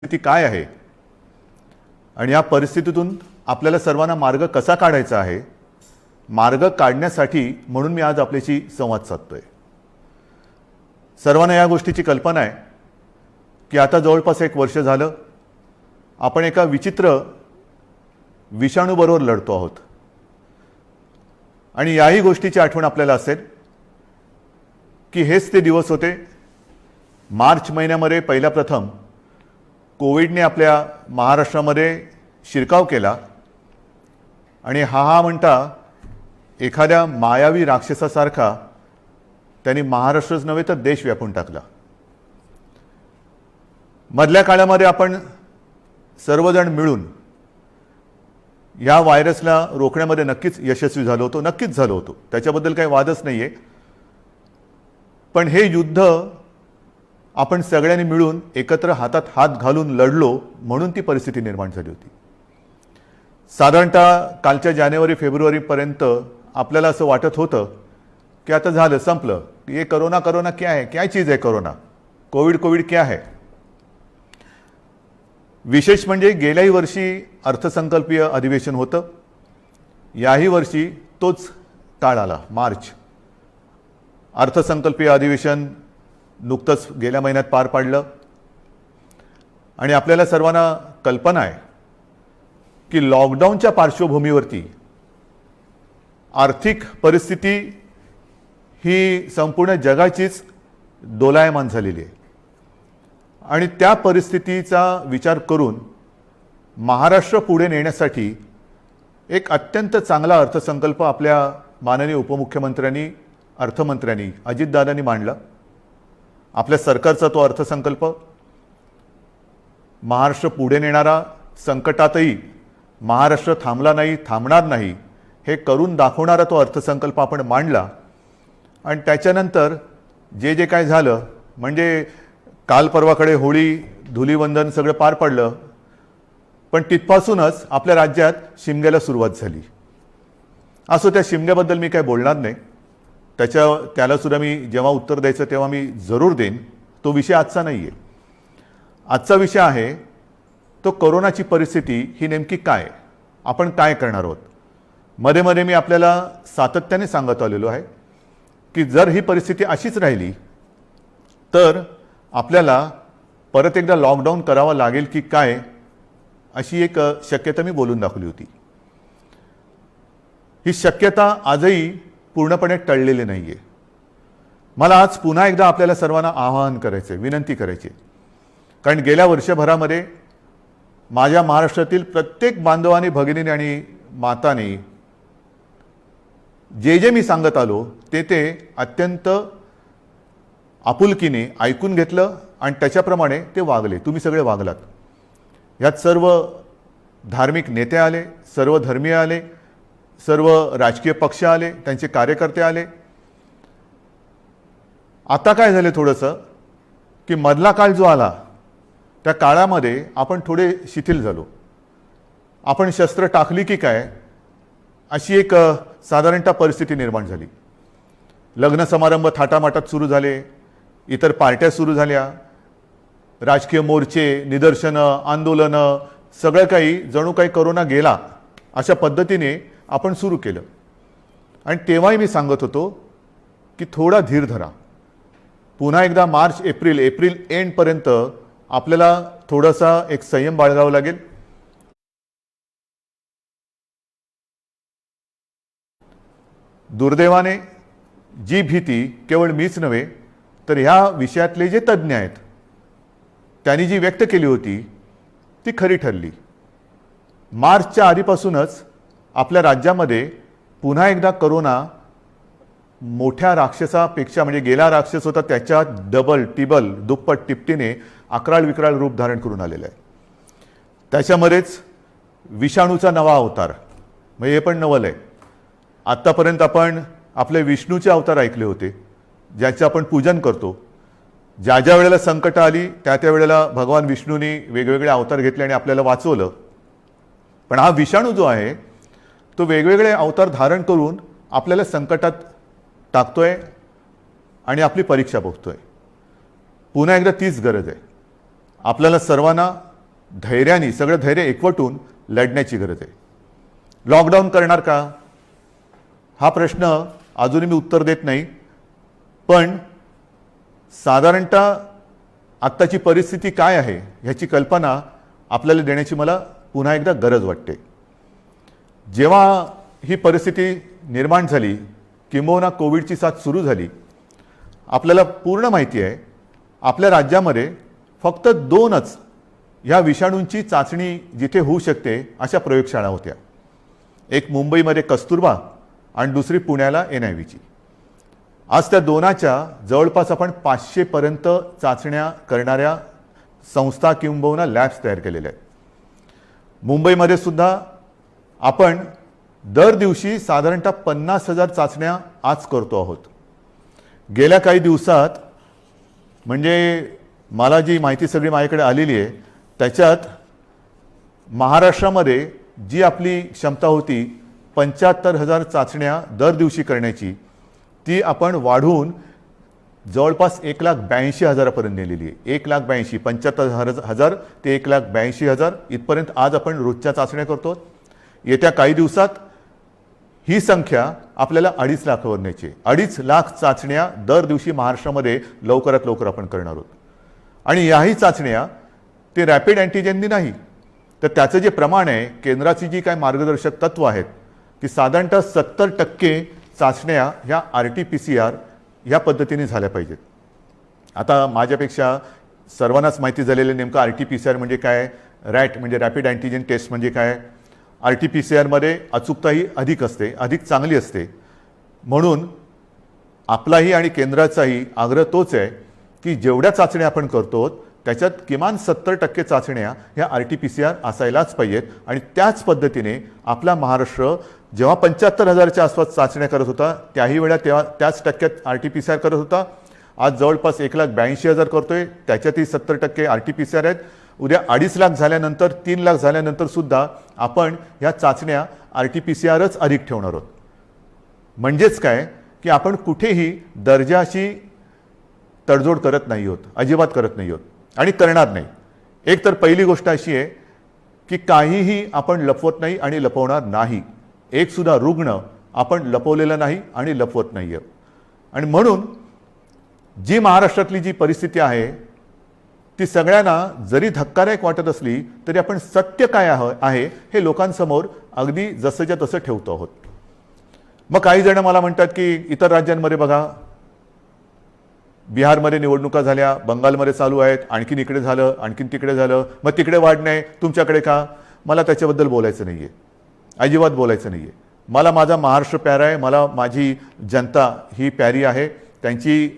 परिस्थिती काय आहे आणि या परिस्थितीतून आपल्याला सर्वांना मार्ग कसा काढायचा आहे, मार्ग काढण्यासाठी म्हणून मी आज आपल्याशी संवाद साधतोय। सर्वांना या गोष्टीची कल्पना आहे की आता जवळपास 1 वर्ष झालं आपण एका विचित्र विषाणूबरोबर लढतो आहोत आणि याही गोष्टीची आठवण आपल्याला असेल की हेच ते दिवस होते मार्च महिन्यामध्ये पहिला प्रथम कोविडने आपल्या महाराष्ट्रामध्ये शिरकाव केला आणि हा म्हणता एखाद्या मायावी राक्षसासारखा त्यांनी महाराष्ट्रच नव्हे तर देश व्यापून टाकला। मधल्या काळामध्ये आपण सर्वजण मिळून या व्हायरसला रोखण्यामध्ये नक्कीच यशस्वी झालो होतो, नक्कीच झालो होतो, त्याच्याबद्दल काही वादच नाहीये। पण हे युद्ध आपण सगळ्यांनी मिळून एकत्र हातात हात घालून लढलो म्हणून ती परिस्थिती निर्माण झाली होती। साधारणतः कालच्या जानेवारी फेब्रुवारी पर्यंत आपल्याला असं वाटत होतं की आता झालं, संपलं, ये कोरोना कोरोना क्या है, क्या चीज है कोरोना, कोविड क्या है। विशेष म्हणजे गेल्याही वर्षी अर्थसंकल्पीय अधिवेशन होतं, याही वर्षी तोच काळ आला, मार्च। अर्थसंकल्पीय अधिवेशन नुकतंच गेल्या महिन्यात पार पाडलं आणि आपल्याला सर्वांना कल्पना आहे की लॉकडाऊनच्या पार्श्वभूमीवरती आर्थिक परिस्थिती ही संपूर्ण जगाचीच दोलायमान झालेली आहे आणि त्या परिस्थितीचा विचार करून महाराष्ट्र पुढे नेण्यासाठी एक अत्यंत चांगला अर्थसंकल्प आपल्या माननीय उपमुख्यमंत्र्यांनी अर्थमंत्र्यांनी अजितदादांनी मांडला। आपल्या सरकारचा तो अर्थसंकल्प महाराष्ट्र पुढे नेणारा, संकटातही महाराष्ट्र थांबला नाही, थांबणार नाही हे करून दाखवणारा तो अर्थसंकल्प आपण मांडला। आणि त्याच्यानंतर जे जे काय झालं म्हणजे काल परवाकडे होळी धुलीवंदन सगळं पार पडलं, पण तिथपासूनच आपल्या राज्यात शिमग्याला सुरुवात झाली। असो, त्या शिमग्याबद्दल मी काय बोलणार नाही, त्याला सुद्धा मी जेव्हा उत्तर द्यायचं तेव्हा मी जरूर देईन। तो विषय आजचा नाही आहे। आजचा विषय आहे तो कोरोनाची परिस्थिती ही नेमकी काय, आपण काय करणार आहोत। मध्ये मध्ये मी आपल्याला सातत्याने सांगत आलेलो आहे की जर ही परिस्थिती अशीच राहिली तर आपल्याला परत एकदा लॉकडाऊन करावा लागेल की काय, अशी एक शक्यता मी बोलून दाखवली होती। ही शक्यता आजही पूर्णपणे टळलेली नाहीये। मला आज पुन्हा एकदा आपल्याला सर्वांना आवाहन करायचे, विनंती करायची, कारण गेल्या वर्षभरामध्ये माझ्या महाराष्ट्रातील प्रत्येक बांधवांनी, भगिनींनी आणि मातांनी जे जे मी सांगत आलो ते अत्यंत आपुलकीने ऐकून घेतलं आणि त्याच्याप्रमाणे ते वागले। तुम्ही सगळे वागलात। यात सर्व धार्मिक नेते आले, सर्व धर्मीय आले, सर्व राजकीय पक्ष आले, त्यांचे कार्यकर्ते आले। आता काय झाले थोडंसं की मधला काळ जो आला त्या काळामध्ये आपण थोडे शिथिल झालो। आपण शस्त्र टाकली की काय अशी एक साधारणतः परिस्थिती निर्माण झाली। लग्न समारंभ थाटामाटात सुरू झाले, इतर पार्ट्या सुरू झाल्या, राजकीय मोर्चे, निदर्शनं, आंदोलनं, सगळं काही जणू काही कोरोना गेला अशा पद्धतीने आपण सुरू केलं। आणि तेव्हाही मी सांगत होतो की थोडा धीर धरा, पुन्हा एकदा मार्च एप्रिल एंडपर्यंत आपल्याला थोडासा एक संयम बाळगावा लागेल। दुर्दैवाने जी भीती केवळ मीच नव्हे तर ह्या विषयातले जे तज्ज्ञ आहेत त्यांनी जी व्यक्त केली होती ती खरी ठरली। मार्चच्या आधीपासूनच आपल्या राज्यामध्ये पुन्हा एकदा कोरोना मोठ्या राक्षसापेक्षा, म्हणजे गेला राक्षस होता त्याच्या डबल टिबल दुप्पट तिपटीने अकराळ विकराळ रूप धारण करून आलेलं आहे। त्याच्यामध्येच विषाणूचा नवा अवतार, म्हणजे हे पण नवल आहे। आत्तापर्यंत आपण आपले विष्णूचे अवतार ऐकले होते, ज्याचे आपण पूजन करतो। ज्या ज्या वेळेला संकट आली त्या त्या वेळेला भगवान विष्णूंनी वेगवेगळे अवतार घेतले आणि आपल्याला वाचवलं। पण हा विषाणू जो आहे तो वेगवेगळे अवतार धारण करून आपल्याला संकटात टाकतोय आणि आपली परीक्षा बघतोय। पुन्हा एकदा तीच गरज आहे। आपल्याला सर्वांना धैर्याने सगळं धैर्य एकवटून लढण्याची गरज आहे. लॉकडाऊन करणार का हा प्रश्न अजूनही मी उत्तर देत नाही, पण साधारणतः आत्ताची परिस्थिती काय आहे ह्याची कल्पना आपल्याला देण्याची मला पुन्हा एकदा गरज वाटते. जेव्हा ही परिस्थिती निर्माण झाली, किंबहुना कोविडची साथ सुरू झाली, आपल्याला पूर्ण माहिती आहे आपल्या राज्यामध्ये फक्त 2च ह्या विषाणूंची चाचणी जिथे होऊ शकते अशा प्रयोगशाळा होत्या. एक मुंबईमध्ये कस्तुरबा आणि दुसरी पुण्याला NIVची. आज त्या 2च्या जवळपास आपण 500 पर्यंत चाचण्या करणाऱ्या संस्था किंबहुना लॅब्स तयार केलेल्या आहेत. मुंबईमध्ये सुद्धा आपण दर दिवशी साधारणतः 50,000 चाचण्या आज करतो आहोत. गेल्या काही दिवसात म्हणजे मला जी माहिती सगळी माझ्याकडे आलेली आहे त्याच्यात महाराष्ट्रामध्ये जी आपली क्षमता होती 75,000 चाचण्या दर दिवशी करण्याची, ती आपण वाढवून जवळपास 1,82,000 पर्यंत नेलेली आहे. 1,82,000 75,000 ते 1,82,000 इथपर्यंत आज आपण रोजच्या चाचण्या करतो. येत्या काही दिवसात ही संख्या आपल्याला 2.5 लाखावर न्यायची आहे. 2.5 लाख चाचण्या दर दिवशी महाराष्ट्रामध्ये लवकरात लवकर आपण करणार आहोत. आणि याही चाचण्या ते रॅपिड अँटीजेननी नाही, तर त्याचं जे प्रमाण आहे, केंद्राची जी काय मार्गदर्शक तत्व आहेत की साधारणतः 70% चाचण्या ह्या RT-PCR ह्या पद्धतीने झाल्या पाहिजेत. आता माझ्यापेक्षा सर्वांनाच माहिती झालेलं नेमकं RT-PCR म्हणजे काय, रॅट म्हणजे रॅपिड अँटीजेन टेस्ट म्हणजे काय. RT-PCRमध्ये अचूकताही अधिक असते, अधिक चांगली असते. म्हणून आपलाही आणि केंद्राचाही आग्रह तोच आहे की जेवढ्या चाचण्या आपण करतो त्याच्यात किमान 70% चाचण्या ह्या RT-PCR असायलाच पाहिजेत. आणि त्याच पद्धतीने आपला महाराष्ट्र जेव्हा 75,000च्या आसपास चाचण्या करत होता त्याही वेळा तेव्हा त्याच टक्क्यात RT-PCR करत होता. आज जवळपास 1,82,000 करतोय, त्याच्यातही 70% RT-PCR आहेत. उद्या 2.5 लाख झाल्यानंतर 3 लाख झाल्यानंतर सुद्धा आपण ह्या चाचण्या RT-PCRच अधिक ठेवणार आहोत. म्हणजेच काय की आपण कुठेही दर्जाची तडजोड करत नाही आहोत, अजिबात करत नाही आहोत आणि करणार नाही. एक तर पहिली गोष्ट अशी आहे की काहीही आपण लपवत नाही आणि लपवणार नाही. एक सुद्धा रुग्ण आपण लपवलेला नाही आणि लपवत नाही आहे. आणि म्हणून जी महाराष्ट्रातली जी परिस्थिती आहे ती सगळ्यांना जरी धक्कादायक वाटत असली तरी आपण सत्य काय आहे हे लोकांसमोर अगदी जसंच्या तसं ठेवतो आहोत. मग काही जण मला म्हणतात की इतर राज्यांमध्ये बघा, बिहारमध्ये निवडणुका झाल्या, बंगालमध्ये चालू आहेत, आणखीन इकडे झालं, आणखीन तिकडे झालं, मग तिकडे वाढ नाही, तुमच्याकडे का. मला त्याच्याबद्दल बोलायचं नाही आहे, अजिबात बोलायचं नाही आहे. मला माझा महाराष्ट्र प्यारा आहे, मला माझी जनता ही प्यारी आहे. त्यांची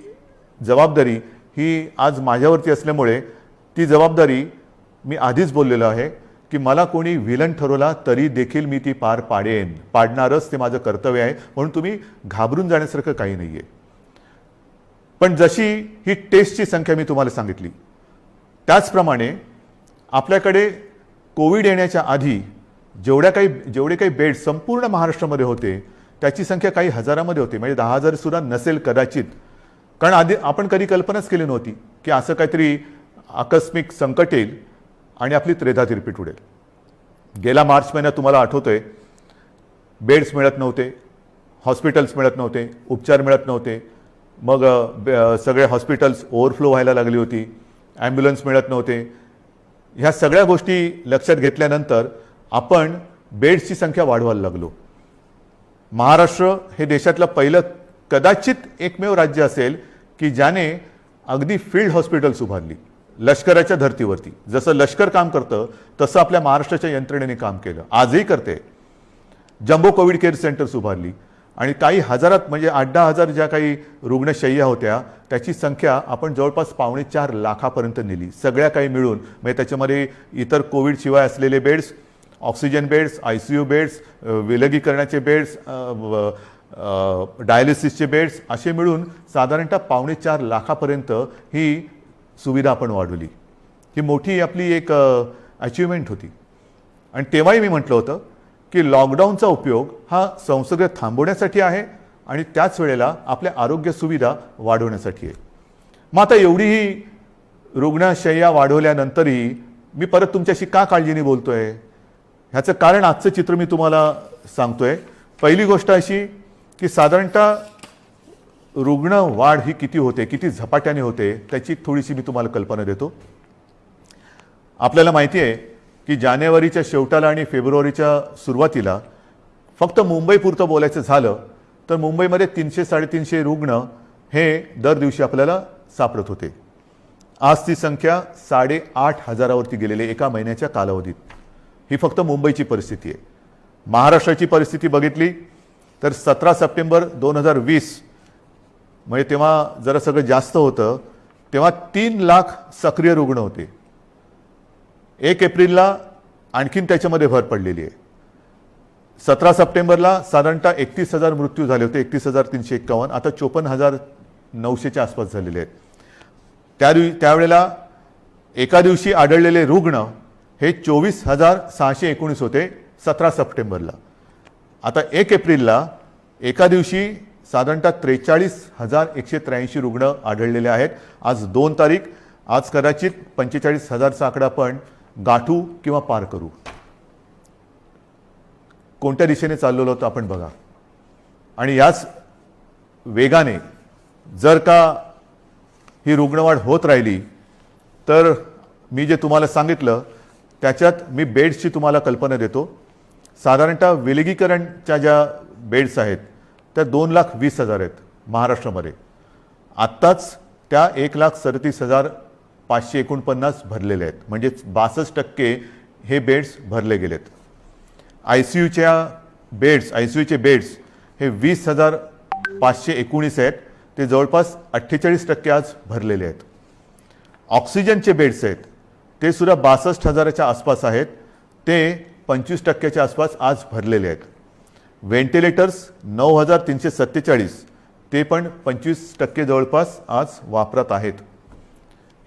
जबाबदारी ही आज माझ्यावरती असल्यामुळे ती जबाबदारी मी आधीच बोललेलो आहे की मला कोणी विलन ठरवला तरी देखील मी ती पार पाडेन, पाडणारच, ते माझं कर्तव्य आहे. म्हणून तुम्ही घाबरून जाण्यासारखं काही नाही आहे. पण जशी ही टेस्टची संख्या मी तुम्हाला सांगितली त्याचप्रमाणे आपल्याकडे कोविड येण्याच्या आधी जेवढे काही बेड संपूर्ण महाराष्ट्रामध्ये होते त्याची संख्या काही हजारामध्ये होती, म्हणजे 10,000 सुद्धा नसेल कदाचित. कारण आधी आपण कधी कल्पनाच केली नव्हती की असं काहीतरी आकस्मिक संकट येईल आणि आपली त्रेधा तिरपीट उडेल. गेल्या मार्च महिन्यात तुम्हाला आठवतंय बेड्स मिळत नव्हते, हॉस्पिटल्स मिळत नव्हते, उपचार मिळत नव्हते. मग सगळे हॉस्पिटल्स ओव्हरफ्लो व्हायला लागली होती, ॲम्ब्युलन्स मिळत नव्हते. ह्या सगळ्या गोष्टी लक्षात घेतल्यानंतर आपण बेड्सची संख्या वाढवायला लागलो. महाराष्ट्र हे देशातलं पहिलं कदाचित एकमेव राज्य असेल की ज्याने अगदी फील्ड हॉस्पिटल्स उभारली लष्कराच्या धर्तीवरती. जसं लष्कर काम करतं तसं आपल्या महाराष्ट्राच्या यंत्रणेने काम केलं, आजही करते. जम्बो कोविड केअर सेंटर्स उभारली आणि काही हजारात म्हणजे 8-10 हजार ज्या काही रुग्णशय्या होत्या त्याची संख्या आपण जवळपास 4.25 लाखापर्यंत नेली, सगळ्या काही मिळून. म्हणजे त्याच्यामध्ये इतर कोविडशिवाय असलेले beds, oxygen beds, ICU beds, विलगीकरणाचे बेड्स, डायलिसिसचे बेड्स असे मिळून साधारणतः 4.25 लाखापर्यंत ही सुविधा आपण वाढवली. ही मोठी आपली एक अचिव्हमेंट होती. आणि तेव्हाही मी म्हटलं होतं की लॉकडाऊनचा उपयोग हा संसर्ग थांबवण्यासाठी आहे आणि त्याच वेळेला आपल्या आरोग्य सुविधा वाढवण्यासाठी आहे. मग आता एवढीही रुग्णशय्या वाढवल्यानंतरही मी परत तुमच्याशी का काळजीने बोलतोय ह्याचं कारण आजचं चित्र मी तुम्हाला सांगतोय. पहिली गोष्ट अशी की साधारणतः रुग्ण वाढ ही किती होते, किती झपाट्याने होते त्याची थोडीशी मी तुम्हाला कल्पना देतो. आपल्याला माहिती आहे की जानेवारीच्या शेवटाला आणि फेब्रुवारीच्या सुरुवातीला फक्त मुंबईपुरतं बोलायचं झालं तर मुंबईमध्ये 300-350 रुग्ण हे दर दिवशी आपल्याला सापडत होते. आज ती संख्या 8,500वरती गेलेली एका महिन्याच्या कालावधीत. ही फक्त मुंबईची परिस्थिती आहे. महाराष्ट्राची परिस्थिती बघितली तर 17 सप्टेंबर 2020 म्हणजे तेव्हा जरा सगळं जास्त होतं, तेव्हा 3 लाख सक्रिय रुग्ण होते. 1 एप्रिलला आणखीन त्याच्यामध्ये भर पडलेली आहे. 17 सप्टेंबरला साधारणतः 31,000 मृत्यू झाले होते, 31,351. आता 54,900च्या आसपास झालेले आहेत. त्यावेळेला एका दिवशी आढळलेले रुग्ण हे 24,619 होते 17 सप्टेंबरला. आता 1 एप्रिलला एका दिवशी साधारणतः 43,183 रुग्ण आढळलेले आहेत. आज 2 तारीख, आज कदाचित 45,000चा आकडा आपण गाठू किंवा पार करू. कोणत्या दिशेने चाललेलो होतो आपण बघा. आणि याच वेगाने जर का ही रुग्णवाढ होत राहिली तर मी जे तुम्हाला सांगितलं त्याच्यात मी बेड्सची तुम्हाला कल्पना देतो. साधारणतः विलगीकरणच्या ज्या बेड्स आहेत त्या 2,20,000 आहेत महाराष्ट्रामध्ये. आत्ताच त्या 1,37,549 भरलेले आहेत, म्हणजे 62% हे बेड्स भरले गेलेत. आयसीयूचे बेड्स हे 20,519 आहेत, ते जवळपास 48% आज भरलेले आहेत. ऑक्सिजनचे बेड्स आहेत ते सुद्धा 62,000च्या आसपास आहेत, ते 25%च्या आसपास आज भरलेले आहेत. व्हेंटिलेटर्स 9,347 ते पण 25% जवळपास आज वापरात आहेत.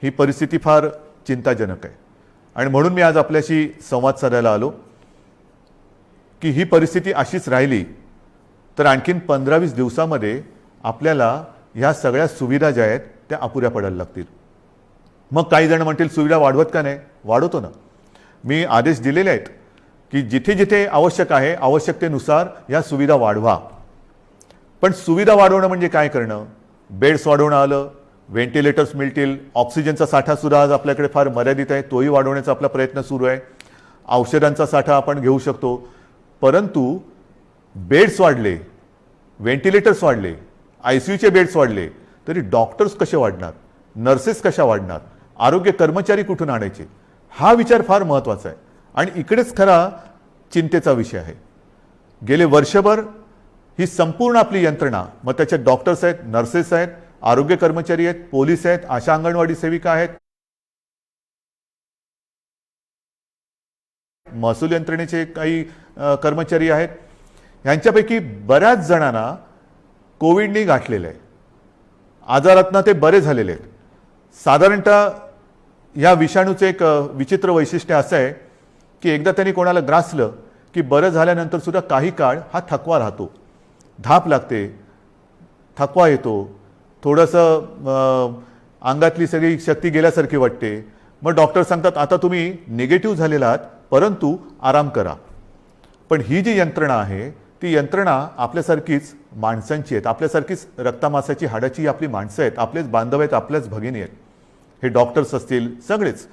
ही परिस्थिती फार चिंताजनक आहे आणि म्हणून मी आज आपल्याशी संवाद साधायला आलो की ही परिस्थिती अशीच राहिली तर आणखीन 15-20 दिवसामध्ये आपल्याला ह्या सगळ्या सुविधा ज्या आहेत त्या अपुऱ्या पडायला लागतील. मग काही जण म्हणतील सुविधा वाढवत का नाही? वाढवतो ना. मी आदेश दिलेले आहेत की जिथे जिथे आवश्यक आहे आवश्यकतेनुसार या सुविधा वाढवा. पण सुविधा वाढवणं म्हणजे काय करणं? बेड्स वाढवणं आलं, व्हेंटिलेटर्स मिळतील, ऑक्सिजनचा साठा सुद्धा आज आपल्याकडे फार मर्यादित आहे, तोही वाढवण्याचा आपला प्रयत्न सुरू आहे. औषधांचा साठा आपण घेऊ शकतो, परंतु बेड्स वाढले, व्हेंटिलेटर्स वाढले, आयसीयूचे बेड्स वाढले तरी डॉक्टर्स कसे वाढणार, नर्सेस कशा वाढणार, आरोग्य कर्मचारी कुठून आणायचे? हा विचार फार महत्त्वाचा आहे आणि इकडेच खरा चिंतेचा विषय आहे. गेले वर्षभर ही संपूर्ण आपली यंत्रणा, मग त्याच्यात डॉक्टर्स आहेत, नर्सेस आहेत, आरोग्य कर्मचारी आहेत, पोलीस आहेत, आशा अंगणवाडी सेविका आहेत, महसूल यंत्रणेचे काही कर्मचारी आहेत, यांच्यापैकी बऱ्याच जणांना कोविडने गाठलेलं आहे. आजारातनं ते बरे झालेले आहेत. साधारणतः या विषाणूचं एक विचित्र वैशिष्ट्य असं आहे की एकदा त्यांनी कोणाला ग्रासलं की बरं झाल्यानंतर सुद्धा काही काळ हा थकवा राहतो, धाप लागते, थकवा येतो, थोडंसं अंगातली सगळी शक्ती गेल्यासारखी वाटते. मग डॉक्टर सांगतात आता तुम्ही निगेटिव्ह झालेला आहात परंतु आराम करा. पण ही जी यंत्रणा आहे ती यंत्रणा आपल्यासारखीच माणसांची आहेत, आपल्यासारखीच रक्तामासाची हाडाची ही आपली माणसं आहेत, आपलेच बांधव आहेत, आपल्याच भगिनी आहेत. हे डॉक्टर्स असतील सगळेच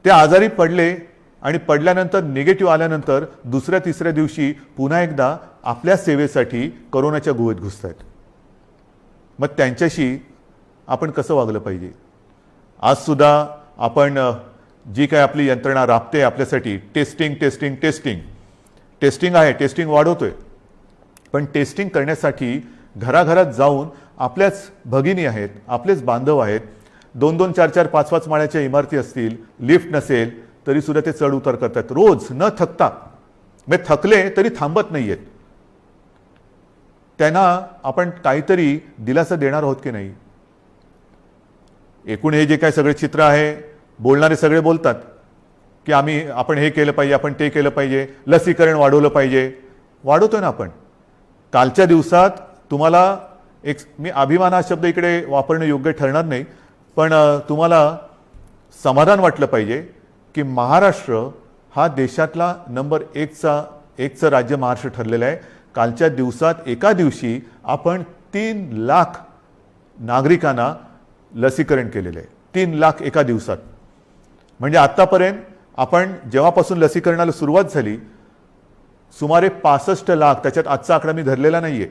ते आजारी पडले आणि पडल्यानंतर निगेटिव्ह आल्यानंतर दुसऱ्या तिसऱ्या दिवशी पुन्हा एकदा आपल्या सेवेसाठी कोरोनाच्या गुहेत घुसत आहेत. मग त्यांच्याशी आपण कसं वागलं पाहिजे? आज सुद्धा आपण जी काय आपली यंत्रणा राबते आपल्यासाठी, टेस्टिंग आहे, टेस्टिंग वाढवतोय, पण टेस्टिंग करण्यासाठी घराघरात जाऊन आपल्याच भगिनी आहेत, आपलेच बांधव आहेत, 2-2, 4-4, 5-5 माळ्याच्या इमारती असतील, लिफ्ट नसेल तरी सुद्धा ते चढ उतार करतात रोज न थकता. मग थकले तरी थांबत नाहीयेत. त्यांना आपण काहीतरी दिलासा देणार आहोत की नाही? एकूण हे जे काय सगळे चित्र आहे, बोलणारे सगळे बोलतात की आपण हे केलं पाहिजे, आपण ते केलं पाहिजे, लसीकरण वाढवलं पाहिजे. वाढवतोय ना आपण. कालच्या दिवसात तुम्हाला मी अभिमान हा शब्द इकडे वापरणं योग्य ठरणार नाही, पण तुम्हाला समाधान वाटलं पाहिजे की महाराष्ट्र हा देशातला नंबर एकचं राज्य महाराष्ट्र ठरलेलं आहे. कालच्या दिवसात एका दिवशी आपण 3 लाख नागरिकांना लसीकरण केलेलं आहे. 3 लाख एका दिवसात. म्हणजे आत्तापर्यंत आपण जेव्हापासून लसीकरणाला सुरुवात झाली सुमारे 65 लाख, त्याच्यात आजचा आकडा मी धरलेला नाही आहे,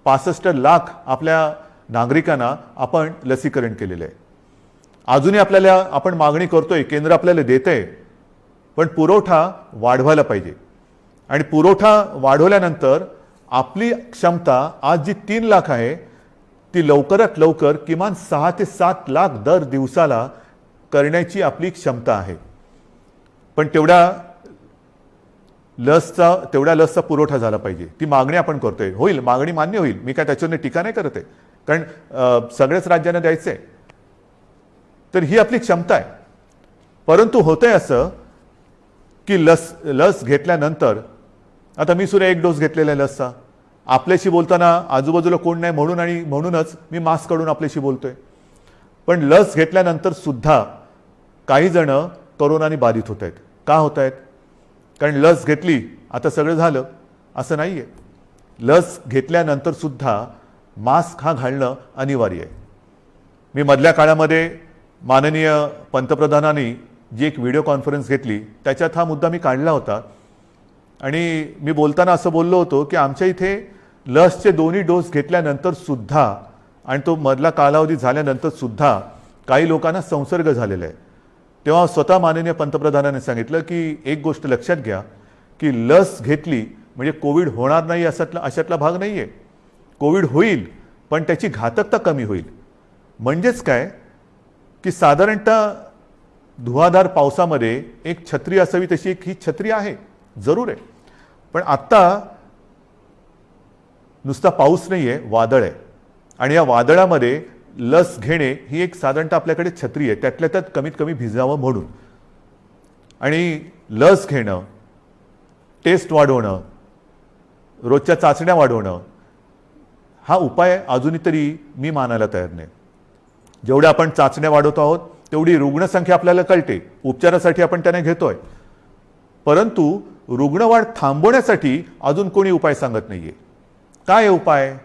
65 लाख आपल्या नागरिकांना आपण लसीकरण केलेलं आहे. अजूनही आपण मागणी करतोय, केंद्र आपल्याला देतंय, पण पुरवठा वाढवायला पाहिजे. आणि पुरवठा वाढवल्यानंतर आपली क्षमता आज जी 3 लाख आहे ती लवकरात लवकर किमान 6 ते 7 लाख दर दिवसाला करण्याची आपली क्षमता आहे. पण तेवढ्या लसचा पुरवठा झाला पाहिजे. ती मागणी आपण करतोय. होईल, मागणी मान्य होईल, मी काय त्याच्यावर टीका नाही करत आहे, कारण सगळ्याच राज्यांना द्यायचं आहे. तर ही आपली क्षमता आहे. परंतु होतंय असं की लस घेतल्यानंतर, आता मी सुद्धा 1 डोस घेतलेला आहे लसचा. आपल्याशी बोलताना आजूबाजूला कोण नाही म्हणूनच मी मास्क काढून आपल्याशी बोलतोय. पण लस घेतल्यानंतर सुद्धा काही जण कोरोनाने बाधित होत आहेत. का होत आहेत? कारण लस घेतली आता सगळं झालं असं नाही आहे. लस घेतल्यानंतर सुद्धा मास्क हा घालणं अनिवार्य आहे. मी मधल्या काळामध्ये माननीय पंतप्रधानांनी जी एक व्हिडिओ कॉन्फरन्स घेतली त्याच्यात हा मुद्दा मी काढला होता. आणि मी बोलताना असं बोललो होतो की आमच्या इथे लसचे 2 डोस घेतल्यानंतर सुद्धा आणि तो मधला कालावधी झाल्यानंतर सुद्धा काही लोकांना संसर्ग झालेला आहे. तेव्हा स्वतः माननीय पंतप्रधानांनी सांगितलं की एक गोष्ट लक्षात घ्या की लस घेतली म्हणजे कोविड होणार नाही अशातला भाग नाही आहे. कोविड होईल पण त्याची घातकता कमी होईल. म्हणजेच काय की साधारणतः धुवाधार पावसामध्ये एक छत्री असावी तशी एक ही छत्री आहे, जरूर आहे. पण आत्ता नुसता पाऊस नाही आहे, वादळ आहे. आणि या वादळामध्ये लस घेणे ही एक साधारणतः आपल्याकडे छत्री आहे, त्यातल्या त्यात कमीत कमी भिजावं म्हणून. आणि लस घेणं, टेस्ट वाढवणं, रोजच्या चाचण्या वाढवणं हा उपाय अजूनही तरी मी मानायला तयार नाही. जेवढ्या आपण चाचण्या वाढवत आहोत तेवढी रुग्णसंख्या आपल्याला कळते, उपचारासाठी आपण त्यांना घेतोय. परंतु रुग्णवाढ थांबवण्यासाठी अजून कोणी उपाय सांगत नाहीये. काय उपाय?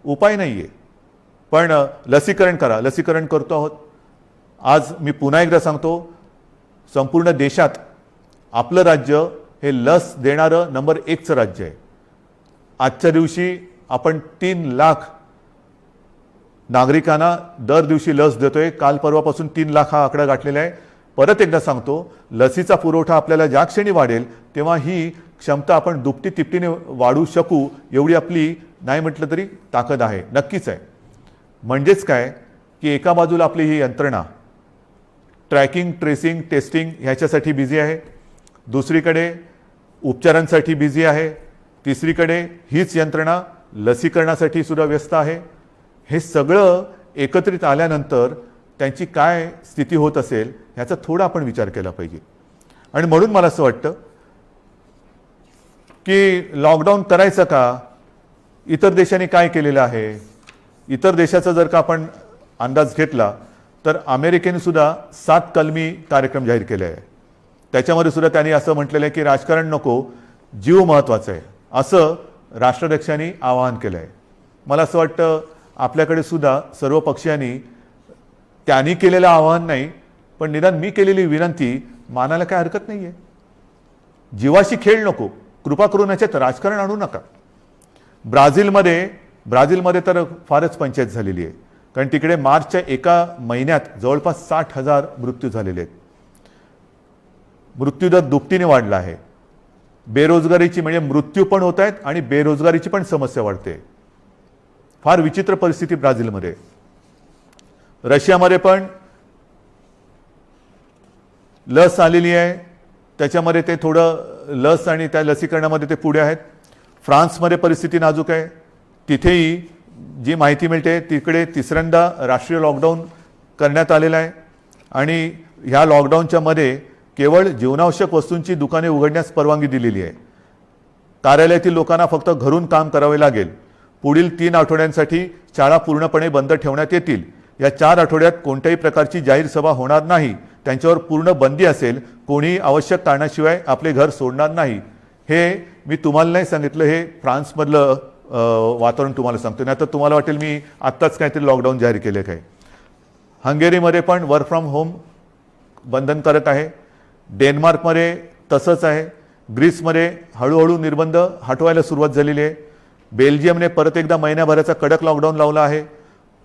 उपाय नाहीये. पण लसीकरण करा, लसीकरण करतो आहोत. आज मी पुन्हा एकदा सांगतो, संपूर्ण देशात आपलं राज्य हे लस देणारं नंबर 1चं राज्य आहे. आजच्या दिवशी आपण 3 लाख नागरिकांना दर दिवशी लस देतोय. काल परवापासून 3 लाख हा आकडा गाठलेला आहे. परत एकदा सांगतो, लसीचा पुरवठा आपल्याला ज्या क्षणी वाढेल तेव्हा ही क्षमता आपण दुपटी तिपटीने वाढवू शकू एवढी आपली नाही म्हटलं तरी ताकद आहे, नक्कीच आहे. म्हणजेच काय की एका बाजूला आपली ही यंत्रणा ट्रॅकिंग, ट्रेसिंग, टेस्टिंग ह्याच्यासाठी बिझी आहे, दुसरीकडे उपचारांसाठी बिझी आहे, तिसरीकडे हीच यंत्रणा लसीकरणासाठी सुद्धा व्यस्त आहे. हे सगळं एकत्रित आल्यानंतर त्यांची काय स्थिती होत असेल ह्याचा थोडा आपण विचार केला पाहिजे. आणि म्हणून मला असं वाटतं की लॉकडाऊन करायचं का? इतर देशांनी काय केलेलं आहे? इतर देशाचा जर का आपण अंदाज घेतला तर अमेरिकेने सुद्धा 7 कलमी कार्यक्रम जाहीर केले आहे. त्याच्यामध्ये सुद्धा त्यांनी असं म्हटलेलं आहे की राजकारण नको, जीव महत्त्वाचा आहे, असं राष्ट्राध्यक्षांनी आवाहन केलं आहे. मला असं वाटतं आपल्याकडे सुद्धा सर्व पक्षीयांनी त्यांनी केलेलं आवाहन नाही पण निदान मी केलेली विनंती मानायला काय हरकत नाही आहे. जीवाशी खेळ नको, कृपा करून याच्यात राजकारण आणू नका. ब्राझीलमध्ये तर फारच पंचायत झालेली आहे, कारण तिकडे मार्चच्या एका महिन्यात जवळपास 60,000 मृत्यू झालेले आहेत. मृत्यूदर दुपटीने वाढला आहे. बेरोजगारीची म्हणजे मृत्यू पण होत आहेत आणि बेरोजगारीची पण समस्या वाढते. फार विचित्र परिस्थिती ब्राझीलमध्ये. रशियामध्ये पण लस आलेली आहे, त्याच्यामध्ये ते थोडं लस आणि त्या लसीकरणामध्ये ते पुढे आहेत. फ्रान्समध्ये परिस्थिती नाजूक आहे. तिथेही जी माहिती मिळते तिकडे 3ऱ्यांदा राष्ट्रीय लॉकडाऊन करण्यात आलेला आहे. आणि ह्या लॉकडाऊनच्या मध्ये केवळ जीवनावश्यक वस्तूंची दुकाने उघडण्यास परवानगी दिलेली आहे. कार्यालयातील लोकांना फक्त घरून काम करावे लागेल. पुढील 3 आठवड्यांसाठी शाळा पूर्णपणे बंद ठेवण्यात येतील. या 4 आठवड्यात कोणत्याही प्रकारची जाहीर सभा होणार नाही, त्यांच्यावर पूर्ण बंदी असेल. कोणी आवश्यक कारणाशिवाय आपले घर सोडणार नाही. हे मी तुम्हाला नाही सांगितलं, हे फ्रान्समधलं वातावरण तुम्हाला सांगतो. नाही तर तुम्हाला वाटेल मी आत्ताच काहीतरी लॉकडाऊन जाहीर केले काय. हंगेरीमध्ये पण वर्क फ्रॉम होम बंधनकारक आहे. डेन्मार्कमध्ये तसंच आहे. ग्रीसमध्ये हळूहळू निर्बंध हटवायला सुरुवात झालेली आहे. बेल्जियमने परत एकदा महिन्याभराचा कडक लॉकडाऊन लावला आहे.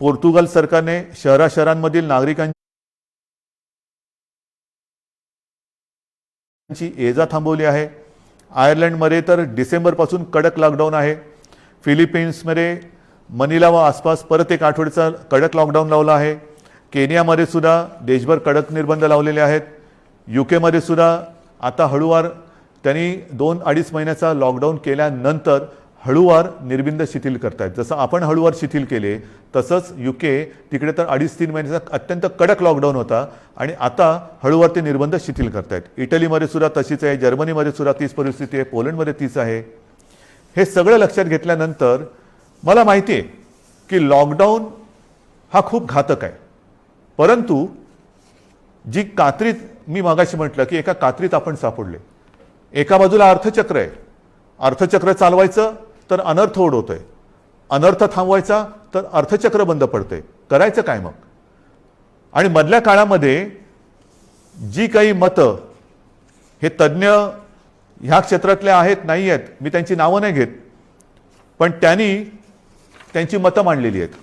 पोर्तुगाल सरकारने शहरांमधील नागरिकांची ये-जा थांबवली आहे. आयर्लंडमध्ये तर डिसेंबरपासून कडक लॉकडाऊन आहे. फिलिपिन्समध्ये मनिला व आसपास परत एक आठवड्याचा कडक लॉकडाऊन लावला आहे. केनियामध्ये सुद्धा देशभर कडक निर्बंध लावलेले आहेत. UK सुद्धा आता हळूवार त्यांनी 2-2.5 महिन्याचा लॉकडाऊन केल्यानंतर हळूवार निर्बंध शिथिल करतायत. जसं आपण हळूवार शिथिल केले तसंच UK तिकडे तर 2.5-3 महिन्याचा अत्यंत कडक लॉकडाऊन होता आणि आता हळूवार ते निर्बंध शिथिल करतायत. इटलीमध्ये सुद्धा तशीच आहे. जर्मनीमध्ये सुद्धा तीच परिस्थिती आहे. पोलंडमध्ये तीच आहे. हे सगळं लक्षात घेतल्यानंतर मला माहिती आहे की लॉकडाऊन हा खूप घातक आहे. परंतु जी कात्रीत मी मागाशी म्हटलं की एका कात्रीत आपण सापडले. एका बाजूला अर्थचक्र आहे. अर्थचक्र चालवायचं तर अनर्थ ओढवतोय. अनर्थ थांबवायचा तर अर्थचक्र बंद पडतंय. करायचं काय मग. आणि मधल्या काळामध्ये जी काही मतं हे तज्ज्ञ ह्या क्षेत्रातले आहेत नाही आहेत, मी त्यांची नावं नाही घेत, पण त्यांनी त्यांची मतं मांडलेली आहेत.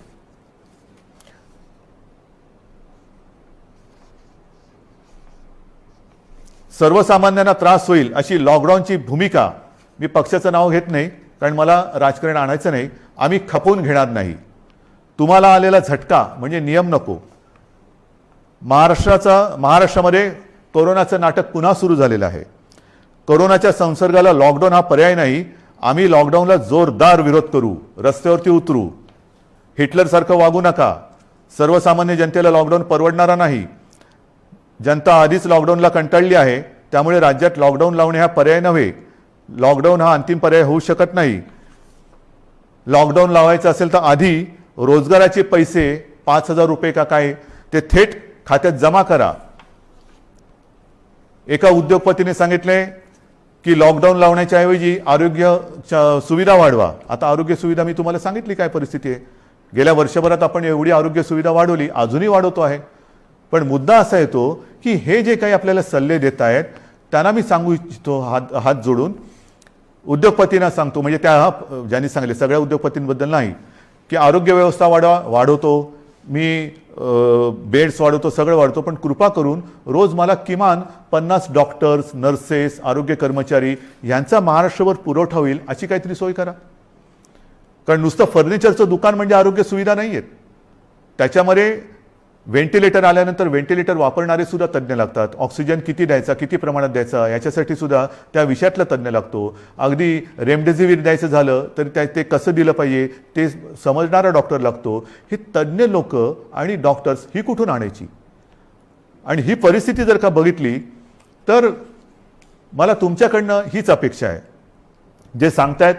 सर्वसामान्यांना त्रास होईल अशी लॉकडाऊनची भूमिका, मी पक्षाचं नाव घेत नाही कारण मला राजकारण आणायचं नाही, आम्ही खपवून घेणार नाही. तुम्हाला आलेला झटका म्हणजे नियम नको. महाराष्ट्रामध्ये कोरोनाचं नाटक पुन्हा सुरू झालेलं आहे. कोरोनाच्या संसर्गाला लॉकडाऊन हा पर्याय नाही. आम्ही लॉकडाऊनला जोरदार विरोध करू, रस्त्यावरती उतरू. हिटलरसारखं वागू नका. सर्वसामान्य जनतेला लॉकडाऊन परवडणारा नाही. जनता आधीच लॉकडाऊनला कंटाळली आहे. त्यामुळे राज्यात लॉकडाऊन लावणे हा पर्याय नव्हे. लॉकडाऊन हा अंतिम पर्याय होऊ शकत नाही. लॉकडाऊन लावायचं असेल तर आधी रोजगाराचे पैसे 5,000 रुपये का काय ते थेट खात्यात जमा करा. एका उद्योगपतीने सांगितले की लॉकडाऊन लावण्याच्या ऐवजी आरोग्य सुविधा वाढवा. आता आरोग्य सुविधा मी तुम्हाला सांगितली काय परिस्थिती आहे. गेल्या वर्षभरात आपण एवढी आरोग्य सुविधा वाढवली, अजूनही वाढवतो आहे. पण मुद्दा असा येतो की हे जे काही आपल्याला सल्ले देत आहेत त्यांना मी सांगू इच्छितो हात जोडून, उद्योगपतींना सांगतो, म्हणजे त्या ज्यांनी सांगितले सगळ्या उद्योगपतींबद्दल नाही, की आरोग्य व्यवस्था वाढवतो मी, बेड्स वाढवतो, सगळं वाढवतो, पण कृपा करून रोज मला किमान 50 डॉक्टर्स, नर्सेस, आरोग्य कर्मचारी यांचा महाराष्ट्रभर पुरवठा होईल अशी काहीतरी सोय करा. कारण नुसतं फर्निचरचं दुकान म्हणजे आरोग्य सुविधा नाही आहेत. त्याच्यामध्ये व्हेंटिलेटर आल्यानंतर व्हेंटिलेटर वापरणारे सुद्धा तज्ज्ञ लागतात. ऑक्सिजन किती द्यायचा, किती प्रमाणात द्यायचा याच्यासाठी सुद्धा त्या विषयातला तज्ज्ञ लागतो. अगदी रेमडेसिवीर द्यायचं झालं तर ते कसं दिलं पाहिजे ते समजणारा डॉक्टर लागतो. ही तज्ज्ञ लोक आणि डॉक्टर्स ही कुठून आणायची. आणि ही परिस्थिती जर का बघितली तर मला तुमच्याकडनं हीच अपेक्षा आहे. जे सांगतायत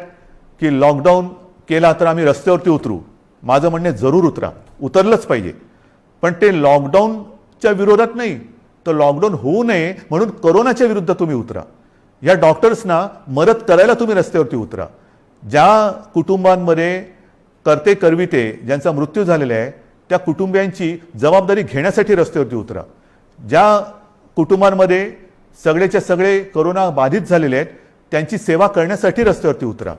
की लॉकडाऊन केला तर आम्ही रस्त्यावरती उतरू, माझं म्हणणे जरूर उतरा, उतरलंच पाहिजे. पण ते लॉकडाऊनच्या विरोधात नाही, तर लॉकडाऊन होऊ नये म्हणून कोरोनाच्या विरुद्ध तुम्ही उतरा. या डॉक्टर्सना मदत करायला तुम्ही रस्त्यावरती उतरा. ज्या कुटुंबांमध्ये करते करविते ज्यांचा मृत्यू झालेला आहे त्या कुटुंबियांची जबाबदारी घेण्यासाठी रस्त्यावरती उतरा. ज्या कुटुंबांमध्ये सगळेच्या सगळे कोरोना बाधित झालेले आहेत त्यांची सेवा करण्यासाठी रस्त्यावरती उतरा.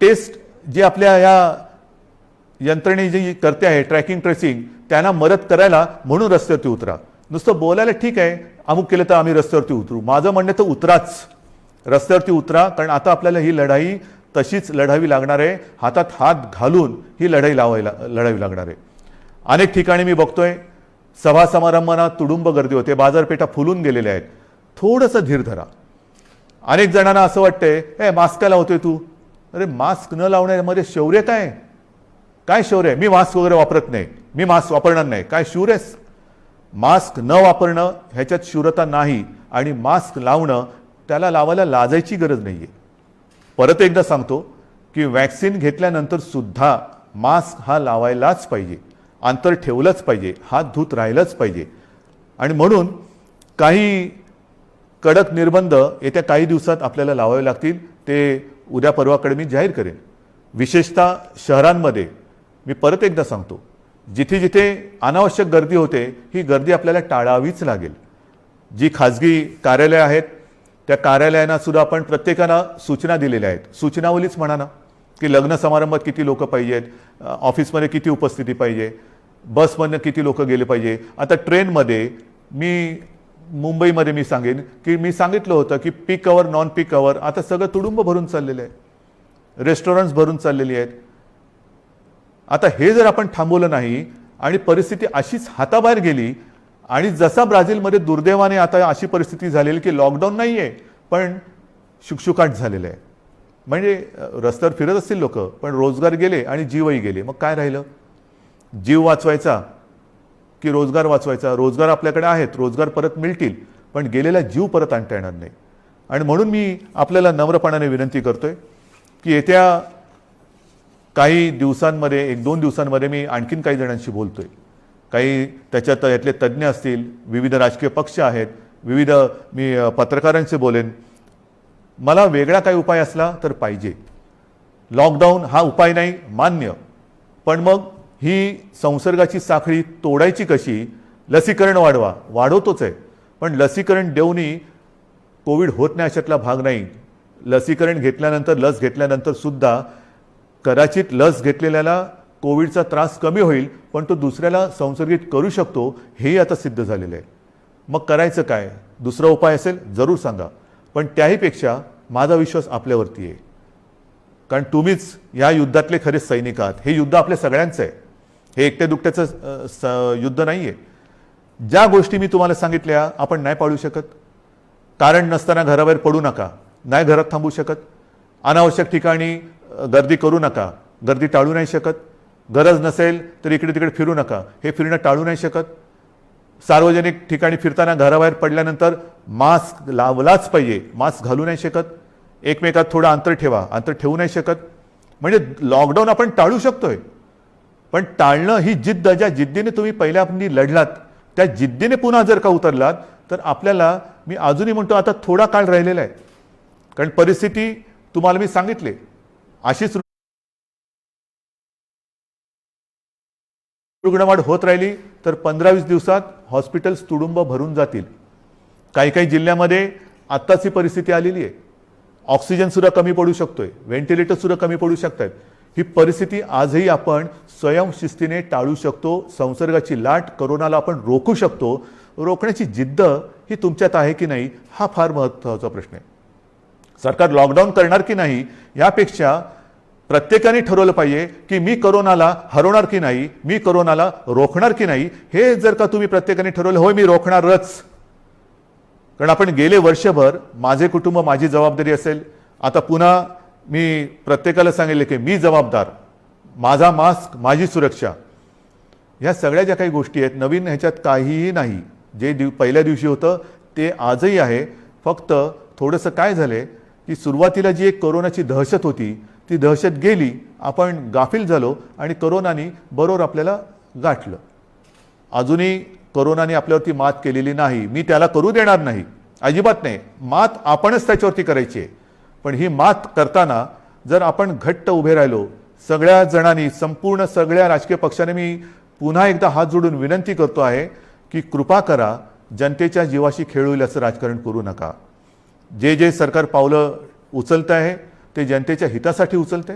टेस्ट जे आपल्या या यंत्रणे जी करते आहे ट्रॅकिंग ट्रेसिंग त्यांना मदत करायला म्हणून रस्त्यावरती उतरा. नुसतं बोलायला ठीक आहे अमुक केलं तर आम्ही रस्त्यावरती उतरू, माझं म्हणणं तर उतराच, रस्त्यावरती उतरा. कारण आता आपल्याला ही लढाई तशीच लढावी लागणार आहे. हातात हात घालून ही लढाई लढावी लागणार आहे. अनेक ठिकाणी मी बघतोय सभा समारंभांना तुडुंब गर्दी होते, बाजारपेठा फुलून गेलेल्या आहेत. थोडंसं धीर धरा. अनेक जणांना असं वाटतंय हे मास्क का लावतोय तू. अरे मास्क न लावण्यामध्ये शौर्य काय शौर्य आहे. मी मास्क वगैरे वापरत नाही, मी मास्क वापरणार नाही, काय शूर आहेस. मास्क न वापरणं ह्याच्यात शूरता नाही. आणि मास्क लावणं त्याला लावायला लाजायची गरज नाही आहे. परत एकदा सांगतो की वॅक्सिन घेतल्यानंतर सुद्धा मास्क हा लावायलाच पाहिजे, अंतर ठेवलंच पाहिजे, हात धुत राहिलंच पाहिजे. आणि म्हणून काही कडक निर्बंध येत्या काही दिवसात आपल्याला लावावे लागतील. ते उद्या परवाकडे मी जाहीर करेन. विशेषतः शहरांमध्ये मी परत एकदा सांगतो, जिथे जिथे अनावश्यक गर्दी होते ही गर्दी आपल्याला टाळावीच लागेल. जी खाजगी कार्यालय आहेत त्या कार्यालयांना सुद्धा आपण प्रत्येकाला सूचना दिलेल्या आहेत. सूचनावलीच म्हणा ना, की लग्न समारंभात किती लोक पाहिजेत, ऑफिसमध्ये किती उपस्थिती पाहिजे, बसमधनं किती लोक गेले पाहिजे. आता ट्रेनमध्ये मी मुंबईमध्ये मी सांगेन की मी सांगितलं होतं की पीक अवर नॉन पीक अवर आता सगळं तुडुंब भरून चाललेलं आहे. रेस्टॉरंट्स भरून चाललेली आहेत. आता हे जर आपण थांबवलं नाही आणि परिस्थिती अशीच हाताबाहेर गेली आणि जसा ब्राझीलमध्ये दुर्दैवाने आता अशी परिस्थिती झालेली की लॉकडाऊन नाही आहे पण शुकशुकाट झालेलं आहे. म्हणजे रस्त्यावर फिरत असतील लोक पण रोजगार गेले आणि जीवही गेले. मग काय राहिलं? जीव वाचवायचा की रोजगार वाचवायचा? रोजगार आपल्याकडे आहेत, रोजगार परत मिळतील पण गेलेला जीव परत आणता येणार नाही. आणि म्हणून मी आपल्याला नम्रपणाने विनंती करतोय की येत्या काही दिवसांमध्ये 1-2 दिवसांमध्ये मी आणखीन काही जणांशी बोलतोय. काही त्याच्यात यातले तज्ज्ञ असतील, विविध राजकीय पक्ष आहेत, विविध मी पत्रकारांशी बोलेन. मला वेगळा काही उपाय असला तर पाहिजे. लॉकडाऊन हा उपाय नाही मान्य, पण मग ही संसर्गाची साखळी तोडायची कशी? लसीकरण वाढवतोच आहे पण लसीकरण देऊनही कोविड होत नाही अशातला भाग नाही. लसीकरण घेतल्यानंतर, लस घेतल्यानंतर सुद्धा कदाचित लस घेतलेल्याला कोविडचा त्रास कमी होईल पण तो दुसऱ्याला संसर्गित करू शकतो, हेही आता सिद्ध झालेलं आहे. मग करायचं काय? दुसरा उपाय असेल जरूर सांगा, पण त्याहीपेक्षा माझा विश्वास आपल्यावरती आहे. कारण तुम्हीच या युद्धातले खरे सैनिक आहात. हे युद्ध आपल्या सगळ्यांचं आहे. हे एकट्या दुकट्याचं युद्ध नाही आहे. ज्या गोष्टी मी तुम्हाला सांगितल्या आपण नाही पाळू शकत. कारण नसताना घराबाहेर पडू नका, नाही घरात थांबू शकत. अनावश्यक ठिकाणी गर्दी करू नका, गर्दी टाळू नाही शकत. गरज नसेल तर इकडे तिकडे फिरू नका, हे फिरणं टाळू नाही शकत. सार्वजनिक ठिकाणी फिरताना घराबाहेर पडल्यानंतर मास्क लावलाच पाहिजे, मास्क घालू नाही शकत. एकमेकात थोडं अंतर ठेवा, अंतर ठेवू नाही शकत. म्हणजे लॉकडाऊन आपण टाळू शकतोय पण टाळणं ही जिद्द, ज्या जिद्दीने तुम्ही पहिल्या लढलात त्या जिद्दीने पुन्हा जर का उतरलात तर आपल्याला, मी अजूनही म्हणतो आता थोडा काळ राहिलेला आहे. कारण परिस्थिती तुम्हाला मी सांगितले अशीच रुग्णवाढ होत राहिली तर 15-20 दिवसात हॉस्पिटल्स तुडुंब भरून जातील. काही काही जिल्ह्यामध्ये आत्ताच ही परिस्थिती आलेली आहे. ऑक्सिजन सुद्धा कमी पडू शकतोय, व्हेंटिलेटर सुद्धा कमी पडू शकतात. ही परिस्थिती आजही आपण स्वयंशिस्तीने टाळू शकतो. संसर्गाची लाट, कोरोनाला आपण रोखू शकतो. रोखण्याची जिद्द ही तुमच्यात आहे की नाही हा फार महत्त्वाचा प्रश्न आहे. सरकार लॉकडाऊन करणार की नाही यापेक्षा प्रत्येकाने ठरवलं पाहिजे की मी कोरोनाला हरवणार की नाही, मी कोरोनाला रोखणार की नाही. हे जर का तुम्ही प्रत्येकाने ठरवलं, होय मी रोखणारच. कारण आपण गेले वर्षभर माझे कुटुंब माझी जबाबदारी असेल, आता पुन्हा मी प्रत्येकाला सांगितले की मी जबाबदार, माझा मास्क माझी सुरक्षा. ह्या सगळ्या ज्या काही गोष्टी आहेत नवीन, ह्याच्यात काहीही नाही. जे पहिल्या दिवशी होतं ते आजही आहे. फक्त थोडंसं काय झालंय की सुरुवातीला जी एक कोरोनाची दहशत होती ती दहशत गेली, आपण गाफील झालो आणि कोरोनाने बरोबर आपल्याला गाठलं. अजूनही कोरोनाने आपल्यावरती मात केलेली नाही, मी त्याला करू देणार नाही, अजिबात नाही. मात आपणच त्याच्यावरती करायची आहे. पण ही मात करताना जर आपण घट्ट उभे राहिलो सगळ्या जणांनी, संपूर्ण सगळ्या राजकीय पक्षाने, मी पुन्हा एकदा हात जोडून विनंती करतो आहे की कृपा करा, जनतेच्या जीवाशी खेळ होईल असं राजकारण करू नका. जे सरकार पावलं उचलत आहे ते जनतेच्या हितासाठी उचलते.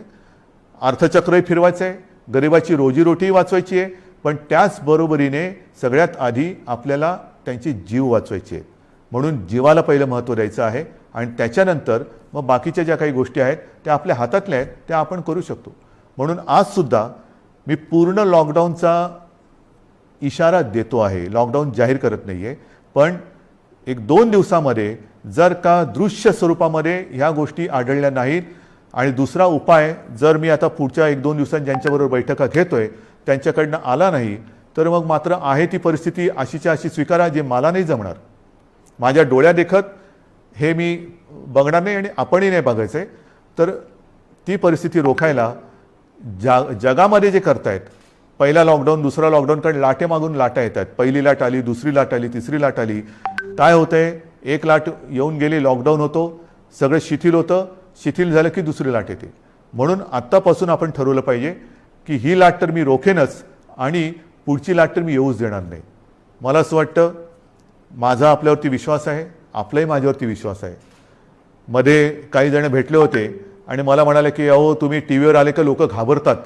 अर्थचक्रही फिरवायचं आहे, गरिबाची रोजीरोटी वाचवायची आहे, पण त्याचबरोबरीने सगळ्यात आधी आपल्याला त्यांची जीव वाचवायचे आहेत. म्हणून जीवाला पहिलं महत्त्व द्यायचं आहे आणि त्याच्यानंतर मग बाकीच्या ज्या काही गोष्टी आहेत त्या आपल्या हातातल्या आहेत त्या आपण करू शकतो. म्हणून आजसुद्धा मी पूर्ण लॉकडाऊनचा इशारा देतो आहे. लॉकडाऊन जाहीर करत नाही आहे, पण 1-2 दिवसामध्ये जर का दृश्य स्वरूपामध्ये ह्या गोष्टी आढळल्या नाहीत आणि दुसरा उपाय जर मी आता पुढच्या 1-2 दिवसांत ज्यांच्याबरोबर बैठका घेतोय त्यांच्याकडनं आला नाही तर मग मात्र आहे ती परिस्थिती अशीच्या अशी स्वीकारा, जे मला नाही जमणार. माझ्या डोळ्या देखत हे मी बघणार नाही आणि आपणही नाही बघायचं आहे. तर ती परिस्थिती रोखायला जगामध्ये जे करतायत, पहिला लॉकडाऊन दुसरा लॉकडाऊन, कारण लाटे मागून लाटा येतात. पहिली लाट आली, दुसरी लाट आली, तिसरी लाट आली. काय होतंय? एक लाट येऊन गेली, लॉकडाऊन होतो, सगळं शिथिल होतं, शिथिल झालं की दुसरी लाट येते. म्हणून आत्तापासून आपण ठरवलं पाहिजे की ही लाट तर मी रोखेनच आणि पुढची लाट तर मी येऊच देणार नाही. मला असं वाटतं, माझा आपल्यावरती विश्वास आहे, आपलाही माझ्यावरती विश्वास आहे. मध्ये काही जण भेटले होते आणि मला म्हणाले की अहो तुम्ही टी व्हीवर आले का लोक घाबरतात.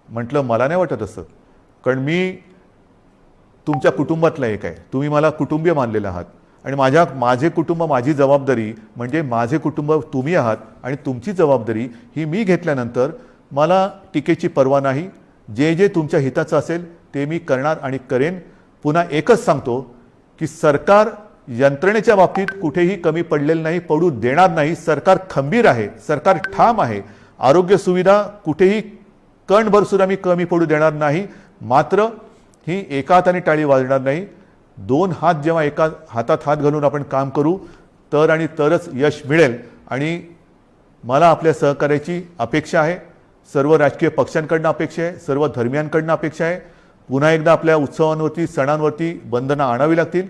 म्हटलं मला नाही वाटत असं, कारण मी तुमच्या कुटुंबातला एक आहे, तुम्ही मला कुटुंबीय मानलेलं आहात आणि माझे कुटुंब, माझी जबाबदारी म्हणजे माझे कुटुंब तुम्ही आहात आणि तुमची जबाबदारी ही मी घेतल्यानंतर मला टीकेची पर्वा नाही. जे जे तुमच्या हिताचं असेल ते मी करणार आणि करेन. पुन्हा एकच सांगतो की सरकार यंत्रणेच्या बाबतीत कुठेही कमी पडलेलं नाही, पडू देणार नाही. सरकार खंबीर आहे, सरकार ठाम आहे. आरोग्य सुविधा कुठेही कणभर सुद्धा मी कमी पडू देणार नाही. मात्र ही एका हाताने टाळी वाजणार नाही. दोन हात जेव्हा एका हातात हात घालून आपण काम करू तर आणि तरच यश मिळेल. आणि मला आपल्या सहकार्याची अपेक्षा आहे, सर्व राजकीय पक्षांकडनं अपेक्षा आहे, सर्व धर्मियांकडनं अपेक्षा आहे. पुन्हा एकदा आपल्या उत्सवांवरती, सणांवरती बंधनं आणावी लागतील.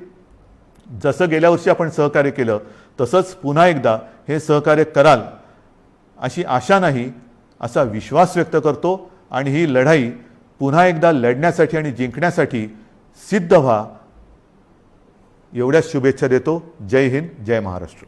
जसं गेल्या वर्षी आपण सहकार्य केलं तसंच पुन्हा एकदा हे सहकार्य कराल अशी आशा नाही, असा विश्वास व्यक्त करतो. आणि ही लढाई पुन्हा एकदा लढण्यासाठी आणि जिंकण्यासाठी सिद्ध व्हा, एवढ्याच शुभेच्छा देतो. जय हिंद, जय महाराष्ट्र.